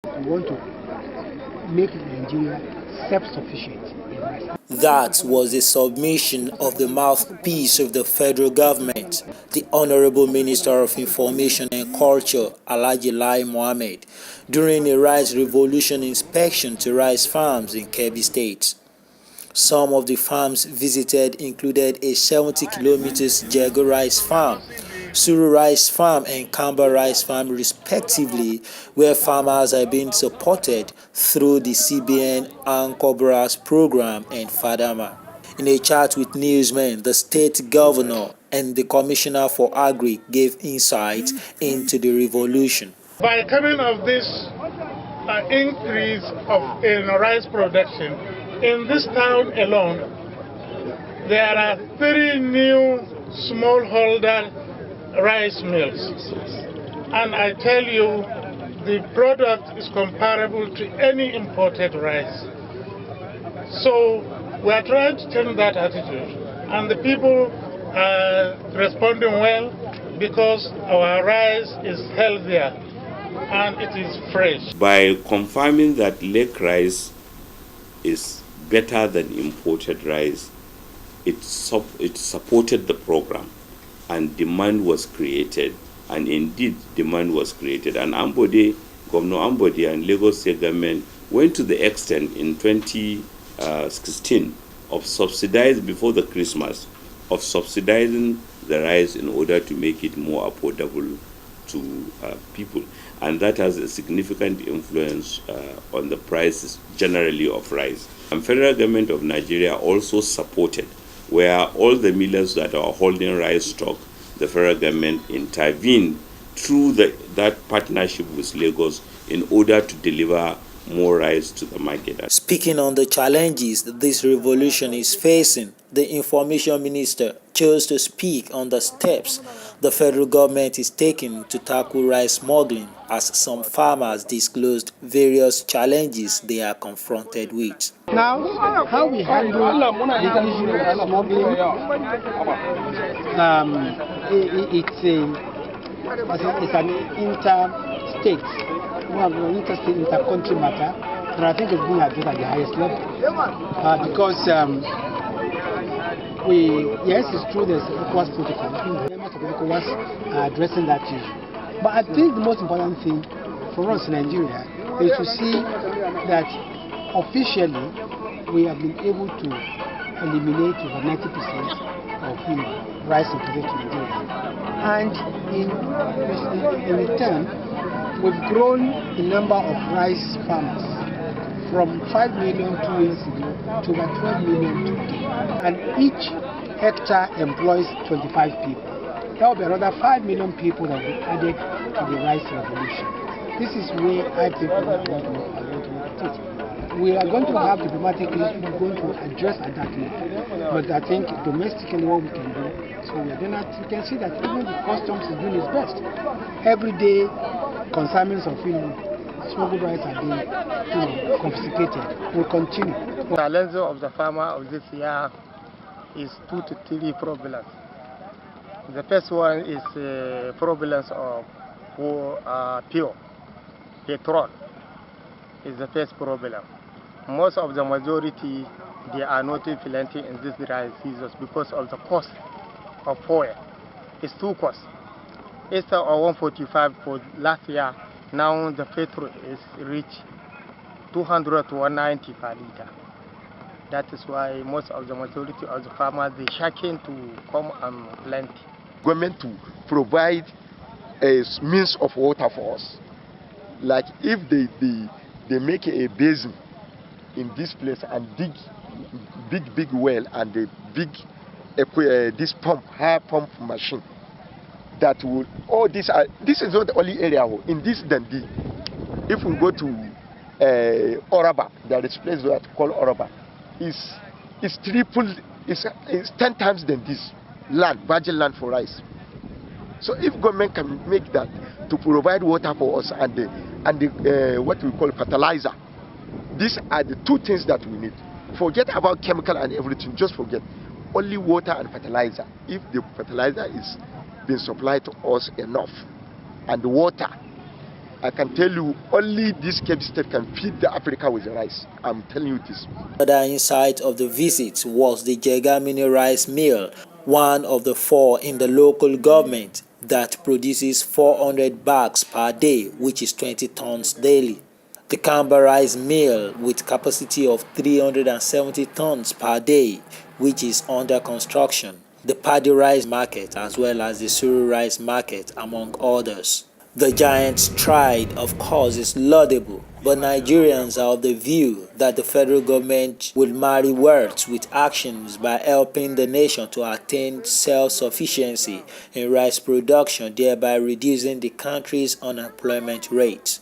We want to make Nigeria self-sufficient in rice. That was the submission of the mouthpiece of the federal government, the Honorable Minister of Information and Culture, Alhaji Lai Mohammed, during a rice revolution inspection to rice farms in Kebbi State. Some of the farms visited included a 70 kilometers Jego rice farm, Suru rice farm and Kamba rice farm respectively, where farmers are being supported through the CBN Ankobras program and Fadama. In a chat with newsmen, the state governor and the commissioner for agri gave insight into the revolution. By coming of this increase in rice production, in this town alone, there are 3 new smallholder rice mills. And I tell you, the product is comparable to any imported rice. So we are trying to change that attitude. And the people are responding well because our rice is healthier and it is fresh. By confirming that lake rice is better than imported rice, it supported the program and demand was created, and indeed demand was created. And Governor Ambode and Lagos State government went to the extent in 2016 of subsidizing, before the Christmas, of subsidizing the rice in order to make it more affordable to people. And that has a significant influence on the prices generally of rice. And federal government of Nigeria also supported, where all the millers that are holding rice stock, the federal government intervened through that partnership with Lagos in order to deliver more rice to the market. Speaking on the challenges that this revolution is facing, the information minister chose to speak on the steps the federal government is taking to tackle rice smuggling, as some farmers disclosed various challenges they are confronted with. Now, how we handle the issue of smuggling, it's an interstate, inter-country matter, and I think it's being addressed at the highest level. Because yes, it's true there's ECOWAS protocol. Members of ECOWAS are addressing that issue. But I think the most important thing for us in Nigeria is to see that officially we have been able to eliminate over 90% of rice imported to Nigeria. And in return, we've grown the number of rice farmers from 5 million 2 years ago to about 12 million today. And each hectare employs 25 people. That will be another 5 million people that will be added to the rice revolution. This is where I think we want to work at it. We are going to have diplomatic issues we're going to address at that level. But I think domestically what we can do, so we are doing that. You can see that even the customs is doing its best. Every day, consignments of smuggled rice are being confiscated. We'll continue. The challenge of the farmer of this year is 2 to 3 problems. The first one is problems of fuel, petrol is the first problem. Most of the majority, they are not planting in this dry season because of the cost of oil. It's too cost. Instead of 145 for last year, now the petrol is reached 200 to 190 per liter. That is why most of the majority of the farmers, they shaking to come and plant. Government to provide a means of water for us. Like if they make a basin in this place and dig big well and a big this high pump machine that will this is not the only area in this Dundee. If we go to Oraba, there is a place that called Oraba. It's tripled, it's 10 times than this land, virgin land for rice. So if government can make that to provide water for us and what we call fertilizer, these are the 2 things that we need. Forget about chemical and everything, just forget. Only water and fertilizer. If the fertilizer is being supplied to us enough and the water, I can tell you only this Cape State can feed the Africa with rice. I'm telling you this. Another insight of the visit was the Jega Mini Rice Mill, one of the 4 in the local government that produces 400 bags per day, which is 20 tons daily. The Kamba Rice Mill, with capacity of 370 tons per day, which is under construction. The Paddy Rice Market, as well as the Suru Rice Market, among others. The giant stride, of course, is laudable, but Nigerians are of the view that the federal government will marry words with actions by helping the nation to attain self-sufficiency in rice production, thereby reducing the country's unemployment rate.